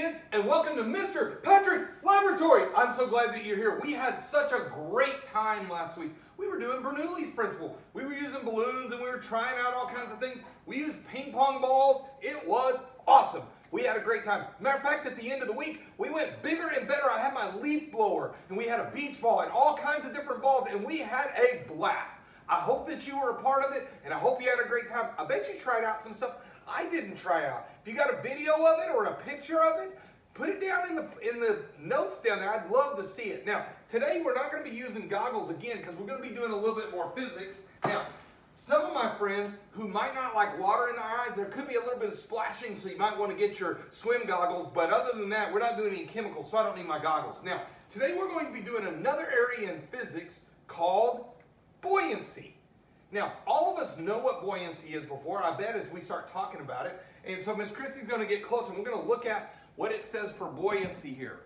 kids, and welcome to Mr. Patrick's Laboratory. I'm so glad that you're here. We had such a great time last week. We were doing Bernoulli's principle. We were using balloons and we were trying out all kinds of things. We used ping pong balls. It was awesome. We had a great time. Matter of fact, at the end of the week, we went bigger and better. I had my leaf blower, and we had a beach ball and all kinds of different balls, and we had a blast. I hope that you were a part of it, and I hope you had a great time. I bet you tried out some stuff I didn't try out. If you got a video of it or a picture of it, put it down in the notes down there. I'd love to see it. Now, today we're not going to be using goggles again because we're going to be doing a little bit more physics. Now, some of my friends who might not like water in their eyes, there could be a little bit of splashing, so you might want to get your swim goggles. But other than that, we're not doing any chemicals, so I don't need my goggles. Now, today we're going to be doing another area in physics called buoyancy. Now, all of us know what buoyancy is before, I bet, as we start talking about it. And so Miss Christie's going to get close, and we're going to look at what it says for buoyancy here.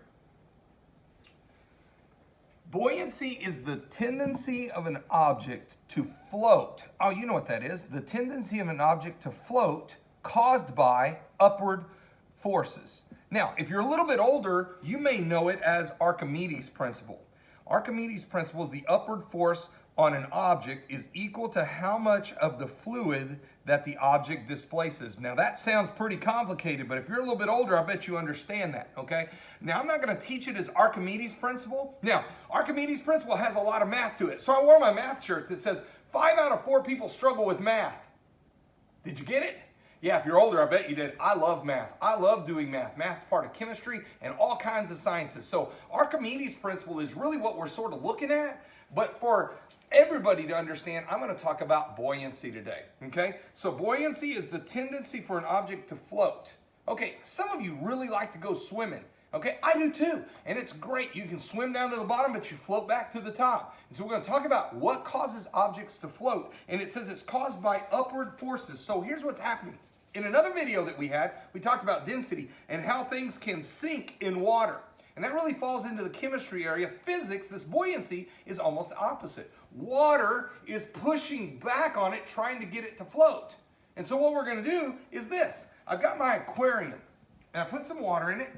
Buoyancy is the tendency of an object to float. Oh, you know what that is. The tendency of an object to float caused by upward forces. Now, if you're a little bit older, you may know it as Archimedes' principle. Archimedes' principle is the upward force on an object is equal to how much of the fluid that the object displaces. Now that sounds pretty complicated, but if you're a little bit older, I bet you understand that, okay? Now I'm not going to teach it as Archimedes' principle. Now, Archimedes' principle has a lot of math to it. So I wore my math shirt that says 5 out of 4 people struggle with math. Did you get it? Yeah, if you're older, I bet you did. I love math. I love doing math. Math's part of chemistry and all kinds of sciences. So Archimedes' principle is really what we're sort of looking at. But for everybody to understand, I'm going to talk about buoyancy today. Okay? So buoyancy is the tendency for an object to float. Okay, some of you really like to go swimming. Okay, I do too. And it's great. You can swim down to the bottom, but you float back to the top. And so we're going to talk about what causes objects to float. And it says it's caused by upward forces. So here's what's happening. In another video that we had, we talked about density and how things can sink in water. And that really falls into the chemistry area. Physics, this buoyancy, is almost the opposite. Water is pushing back on it, trying to get it to float. And so what we're going to do is this. I've got my aquarium, and I put some water in it,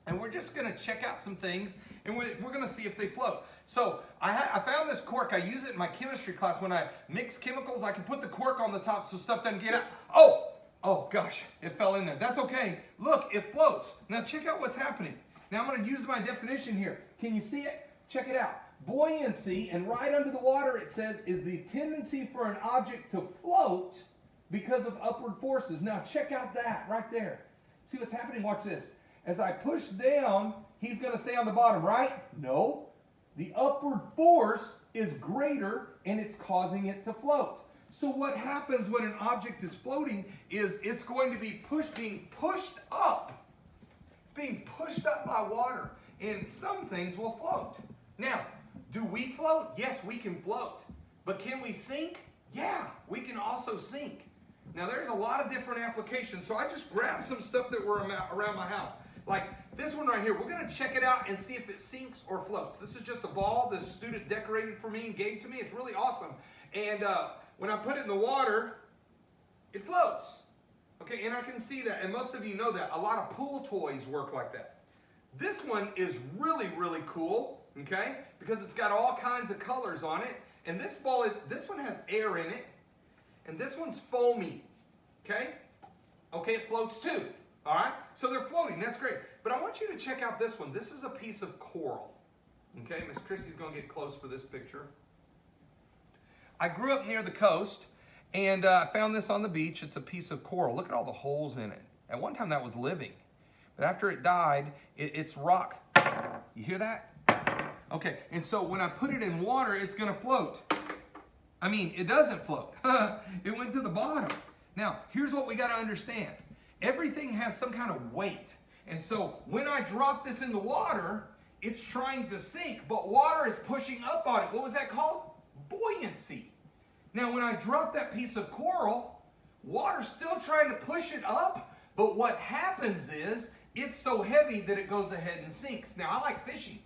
and we're just going to check out some things, and we're going to see if they float. So I found this cork. I use it in my chemistry class. When I mix chemicals, I can put the cork on the top so stuff doesn't get out. Oh gosh, it fell in there. That's okay. Look, it floats. Now check out what's happening. Now I'm going to use my definition here. Can you see it? Check it out. Buoyancy, and right under the water it says, is the tendency for an object to float because of upward forces. Now check out that right there. See what's happening? Watch this. As I push down, he's going to stay on the bottom, right? No. The upward force is greater, and it's causing it to float. So what happens when an object is floating is it's going to be being pushed up. It's being pushed up by water, and some things will float. Now, do we float? Yes, we can float. But can we sink? Yeah, we can also sink. Now, there's a lot of different applications, so I just grabbed some stuff that were around my house. Like this one right here, we're going to check it out and see if it sinks or floats. This is just a ball this student decorated for me and gave to me. It's really awesome. And when I put it in the water, it floats. Okay, and I can see that, and most of you know that. A lot of pool toys work like that. This one is really, really cool, okay, because it's got all kinds of colors on it. And this one has air in it, and this one's foamy, okay? Okay, it floats too, all right? So they're floating, that's great. But I want you to check out this one. This is a piece of coral, okay? Miss Christie's going to get close for this picture. I grew up near the coast, and I found this on the beach. It's a piece of coral. Look at all the holes in it. At one time, that was living. But after it died, it's rock. You hear that? Okay, and so when I put it in water, it's going to float. I mean, it doesn't float. It went to the bottom. Now, here's what we got to understand. Everything has some kind of weight. And so when I drop this in the water, it's trying to sink, but water is pushing up on it. What was that called? Buoyancy. Now, when I drop that piece of coral, water's still trying to push it up, but what happens is it's so heavy that it goes ahead and sinks. Now, I like fishing,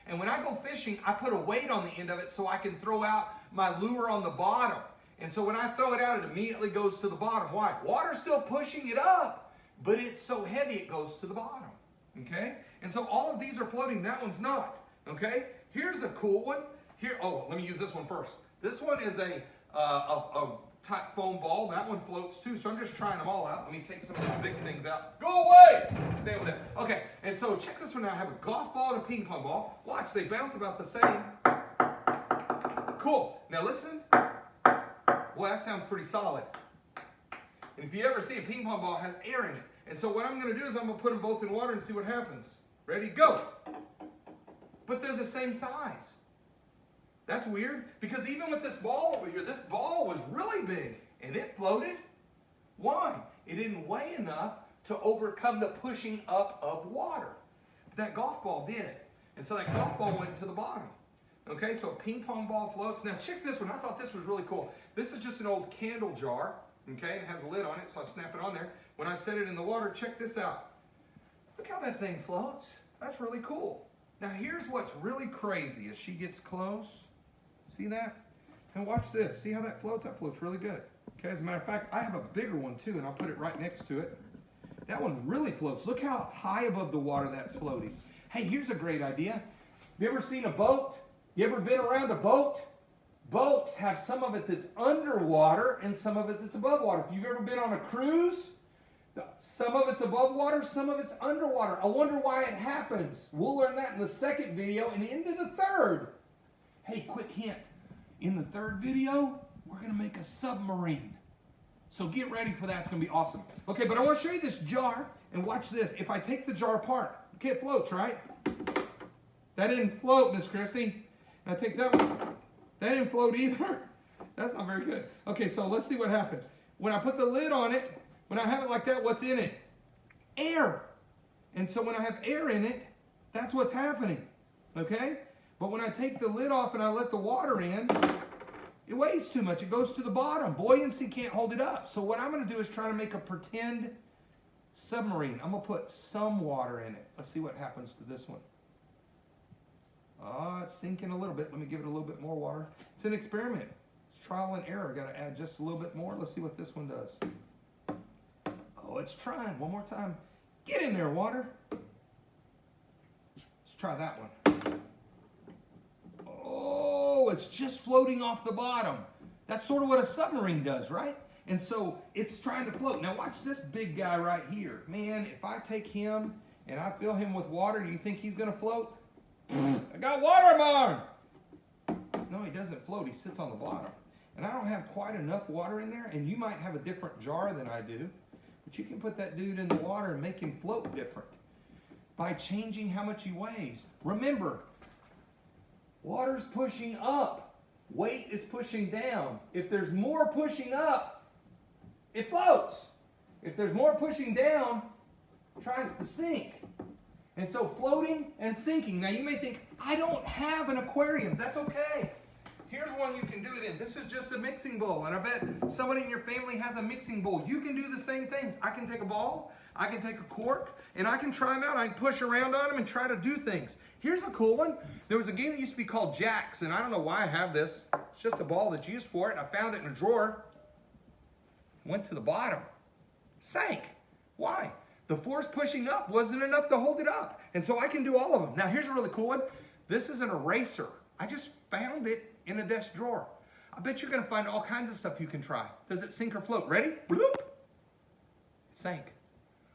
and when I go fishing, I put a weight on the end of it so I can throw out my lure on the bottom. And so when I throw it out, it immediately goes to the bottom. Why? Water's still pushing it up, but it's so heavy it goes to the bottom. Okay? And so all of these are floating. That one's not. Okay? Here's a cool one. Here, oh, let me use this one first. This one is a type foam ball. That one floats too. So I'm just trying them all out. Let me take some of these big things out. Go away! Stay over there. Okay, and so check this one out. I have a golf ball and a ping pong ball. Watch, they bounce about the same. Cool. Now listen. Well, that sounds pretty solid. And if you ever see a ping pong ball, it has air in it. And so what I'm going to do is I'm going to put them both in water and see what happens. Ready? Go! But they're the same size. That's weird, because even with this ball over here, this ball was really big, and it floated. Why? It didn't weigh enough to overcome the pushing up of water. That golf ball did. And so that golf ball went to the bottom. Okay, so a ping pong ball floats. Now check this one. I thought this was really cool. This is just an old candle jar. Okay, it has a lid on it, so I snap it on there. When I set it in the water, check this out. Look how that thing floats. That's really cool. Now here's what's really crazy as she gets close. See that? And watch this. See how that floats? That floats really good. Okay, as a matter of fact, I have a bigger one too, and I'll put it right next to it. That one really floats. Look how high above the water that's floating. Hey, here's a great idea. You ever seen a boat? You ever been around a boat? Boats have some of it that's underwater and some of it that's above water. If you've ever been on a cruise, some of it's above water, some of it's underwater. I wonder why it happens. We'll learn that in the second video and into the third. Hey, quick hint. In the third video, we're going to make a submarine. So get ready for that. It's going to be awesome. Okay, but I want to show you this jar, and watch this. If I take the jar apart, okay, it floats, right? That didn't float, Miss Christie. And I take that one. That didn't float either. That's not very good. Okay, so let's see what happened. When I put the lid on it, when I have it like that, what's in it? Air. And so when I have air in it, that's what's happening. Okay? But when I take the lid off and I let the water in, it weighs too much. It goes to the bottom. Buoyancy can't hold it up. So what I'm going to do is try to make a pretend submarine. I'm going to put some water in it. Let's see what happens to this one. It's sinking a little bit. Let me give it a little bit more water. It's an experiment. It's trial and error. Got to add just a little bit more. Let's see what this one does. Oh, it's trying. One more time. Get in there, water. Let's try that one. Oh, it's just floating off the bottom. That's sort of what a submarine does, right? And so it's trying to float. Now watch this big guy right here. Man, if I take him and I fill him with water, do you think he's going to float? I got water in my arm. No, he doesn't float. He sits on the bottom. And I don't have quite enough water in there, and you might have a different jar than I do, but you can put that dude in the water and make him float different by changing how much he weighs. Remember, water's pushing up. Weight is pushing down. If there's more pushing up, it floats. If there's more pushing down, it tries to sink. And so floating and sinking. Now you may think, I don't have an aquarium. That's okay. Here's one you can do it in. This is just a mixing bowl. And I bet somebody in your family has a mixing bowl. You can do the same things. I can take a ball, I can take a cork, and I can try them out. I can push around on them and try to do things. Here's a cool one. There was a game that used to be called Jacks, and I don't know why I have this. It's just a ball that's used for it. I found it in a drawer. Went to the bottom. Sank. Why? The force pushing up wasn't enough to hold it up. And so I can do all of them. Now here's a really cool one. This is an eraser. I just found it in a desk drawer. I bet you're going to find all kinds of stuff you can try. Does it sink or float? Ready? Bloop. It sank.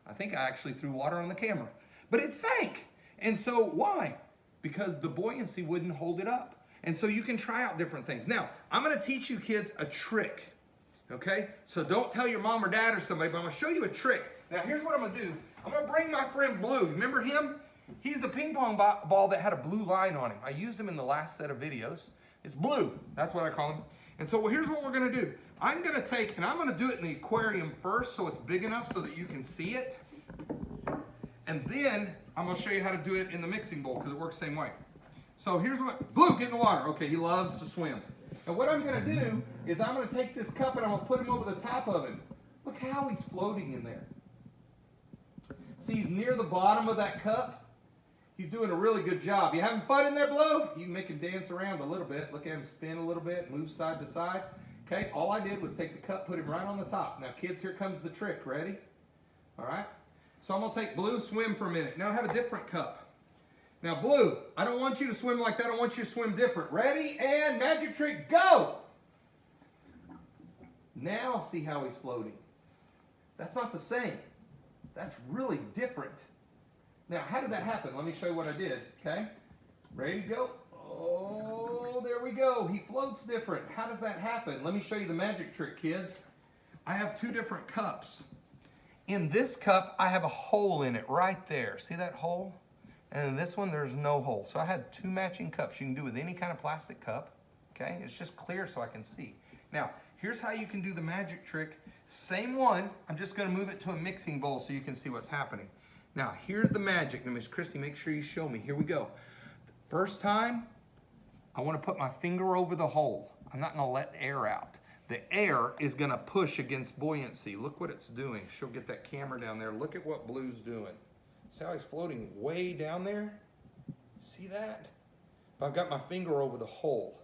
I think I actually threw water on the camera. But it sank. And so why? Because the buoyancy wouldn't hold it up. And so you can try out different things. Now, I'm going to teach you kids a trick. Okay? So don't tell your mom or dad or somebody, but I'm going to show you a trick. Now, here's what I'm going to do. I'm going to bring my friend Blue. Remember him? He's the ping pong ball that had a blue line on him. I used him in the last set of videos. It's Blue. That's what I call him. And so here's what we're going to do. I'm going to take, and I'm going to do it in the aquarium first so it's big enough so that you can see it. And then I'm going to show you how to do it in the mixing bowl because it works the same way. So here's what, Blue, get in the water. Okay, he loves to swim. And what I'm going to do is I'm going to take this cup and I'm going to put him over the top of him. Look how he's floating in there. See, he's near the bottom of that cup. He's doing a really good job. You having fun in there, Blue? You can make him dance around a little bit. Look at him spin a little bit, move side to side. Okay, all I did was take the cup, put him right on the top. Now, kids, here comes the trick. Ready? All right? So I'm going to take Blue, swim for a minute. Now I have a different cup. Now Blue, I don't want you to swim like that. I want you to swim different. Ready? And magic trick, go! Now see how he's floating. That's not the same. That's really different. Now, how did that happen? Let me show you what I did, okay? Ready to go? Oh, there we go. He floats different. How does that happen? Let me show you the magic trick, kids. I have two different cups. In this cup, I have a hole in it right there. See that hole? And in this one, there's no hole. So I had two matching cups. You can do with any kind of plastic cup, okay? It's just clear so I can see. Now, here's how you can do the magic trick. Same one. I'm just going to move it to a mixing bowl so you can see what's happening. Now, here's the magic. Now, Miss Christy, make sure you show me. Here we go. First time, I want to put my finger over the hole. I'm not going to let air out. The air is going to push against buoyancy. Look what it's doing. She'll get that camera down there. Look at what Blue's doing. See how he's floating way down there? See that? But I've got my finger over the hole.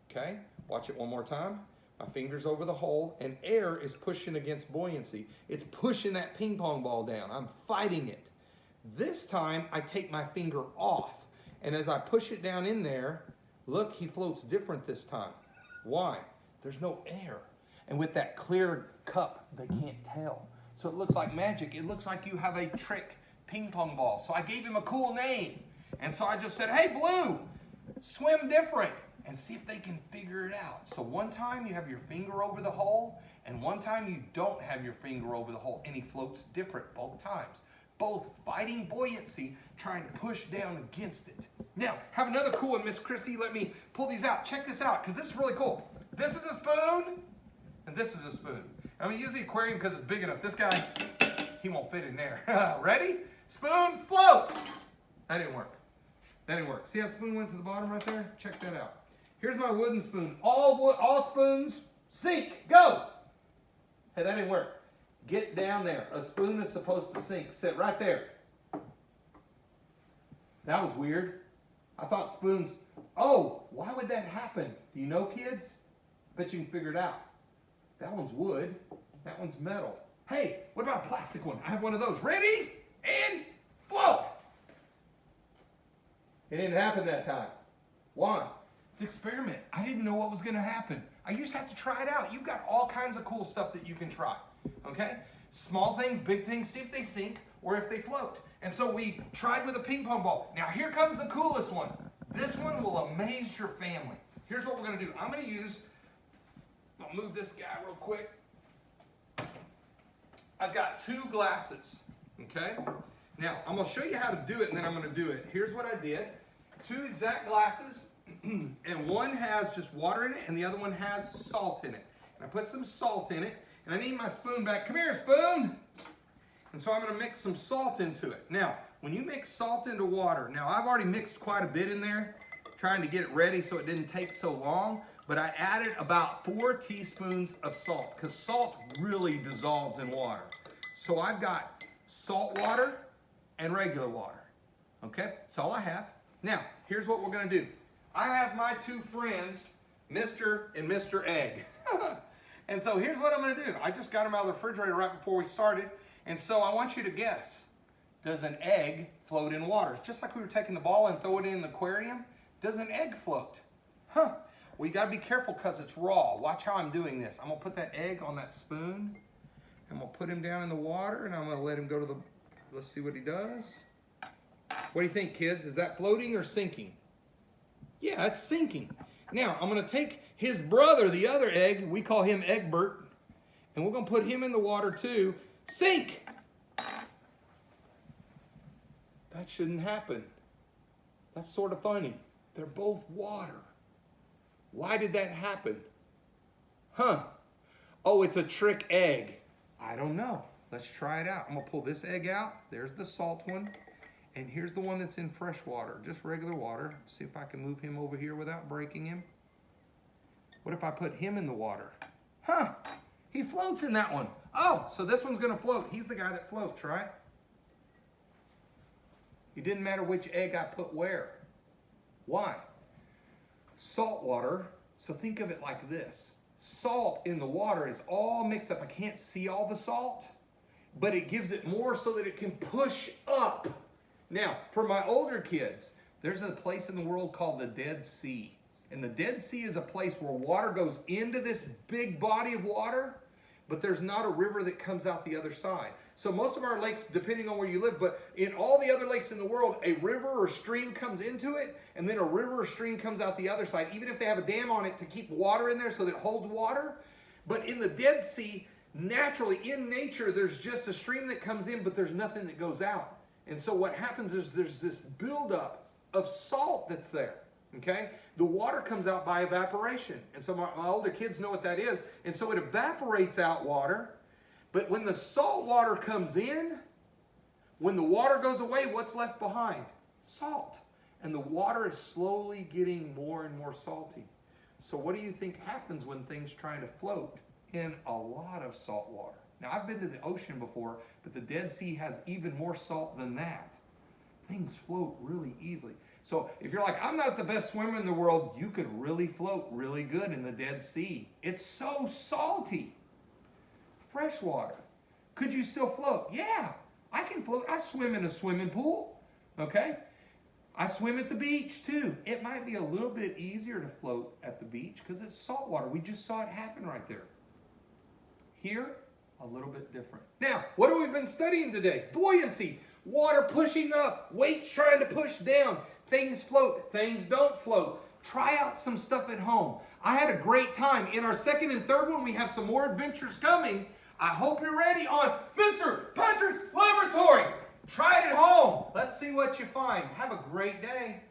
Okay? Watch it one more time. My finger's over the hole, and air is pushing against buoyancy. It's pushing that ping pong ball down. I'm fighting it. This time, I take my finger off, and as I push it down in there, look, he floats different this time. Why? There's no air. And with that clear cup, they can't tell. So it looks like magic. It looks like you have a trick ping pong ball. So I gave him a cool name. And so I just said, hey, Blue, swim different. And see if they can figure it out. So one time you have your finger over the hole, and one time you don't have your finger over the hole, and he floats different both times. Both fighting buoyancy, trying to push down against it. Now, have another cool one, Miss Christy. Let me pull these out. Check this out, because this is really cool. This is a spoon, and this is a spoon. I'm going to use the aquarium because it's big enough. This guy, he won't fit in there. Ready? Spoon, float. That didn't work. That didn't work. See how the spoon went to the bottom right there? Check that out. Here's my wooden spoon. All spoons, sink, go. Hey, that didn't work. Get down there. A spoon is supposed to sink. Sit right there. That was weird. I thought spoons, oh, why would that happen? Do you know, kids? Bet you can figure it out. That one's wood. That one's metal. Hey, what about a plastic one? I have one of those. Ready? And float. It didn't happen that time. Why? It's an experiment. I didn't know what was going to happen. I used to have to try it out. You've got all kinds of cool stuff that you can try. Okay? Small things, big things, see if they sink or if they float. And so we tried with a ping pong ball. Now here comes the coolest one. This one will amaze your family. Here's what we're going to do. I'm going to use, I'll move this guy real quick. I've got two glasses. Okay? Now I'm going to show you how to do it and then I'm going to do it. Here's what I did. Two exact glasses. And one has just water in it and the other one has salt in it. And I put some salt in it and I need my spoon back. Come here, spoon. And so I'm going to mix some salt into it. Now, when you mix salt into water, now I've already mixed quite a bit in there, trying to get it ready so it didn't take so long, but I added about 4 teaspoons of salt because salt really dissolves in water. So I've got salt water and regular water. Okay, that's all I have. Now, here's what we're going to do. I have my two friends, Mr. and Mr. Egg. And so here's what I'm going to do. I just got them out of the refrigerator right before we started. And so I want you to guess, does an egg float in water? Just like we were taking the ball and throw it in the aquarium, does an egg float? Huh. Well, you got to be careful because it's raw. Watch how I'm doing this. I'm going to put that egg on that spoon. I'm going to put him down in the water and I'm going to let him go to the, let's see what he does. What do you think, kids? Is that floating or sinking? Yeah, it's sinking. Now, I'm going to take his brother, the other egg, we call him Egbert, and we're going to put him in the water too. Sink! That shouldn't happen. That's sort of funny. They're both water. Why did that happen? Huh. Oh, it's a trick egg. I don't know. Let's try it out. I'm going to pull this egg out. There's the salt one. And here's the one that's in fresh water, just regular water. See if I can move him over here without breaking him. What if I put him in the water? Huh, he floats in that one. Oh, so this one's gonna float. He's the guy that floats, right? It didn't matter which egg I put where. Why? Salt water, so think of it like this. Salt in the water is all mixed up. I can't see all the salt. but it gives it more so that it can push up. Now, for my older kids, there's a place in the world called the Dead Sea. And the Dead Sea is a place where water goes into this big body of water, but there's not a river that comes out the other side. So most of our lakes, depending on where you live, but in all the other lakes in the world, a river or stream comes into it, and then a river or stream comes out the other side, even if they have a dam on it to keep water in there so that it holds water. But in the Dead Sea, naturally, in nature, there's just a stream that comes in, but there's nothing that goes out. And so what happens is there's this buildup of salt that's there, okay? The water comes out by evaporation. And so my older kids know what that is. And so it evaporates out water. But when the salt water comes in, when the water goes away, what's left behind? Salt. And the water is slowly getting more and more salty. So what do you think happens when things try to float in a lot of salt water? Now, I've been to the ocean before, but the Dead Sea has even more salt than that. Things float really easily. So if you're like, I'm not the best swimmer in the world, you could really float really good in the Dead Sea. It's so salty. Fresh water. Could you still float? Yeah, I can float. I swim in a swimming pool, okay? I swim at the beach too. It might be a little bit easier to float at the beach because it's salt water. We just saw it happen right there. Here, a little bit different. Now, what have we been studying today? Buoyancy. Water pushing up, weights trying to push down. Things float, things don't float. Try out some stuff at home. I had a great time. In our second and third one, we have some more adventures coming. I hope you're ready on Mr. Patrick's Laboratory. Try it at home. Let's see what you find. Have a great day.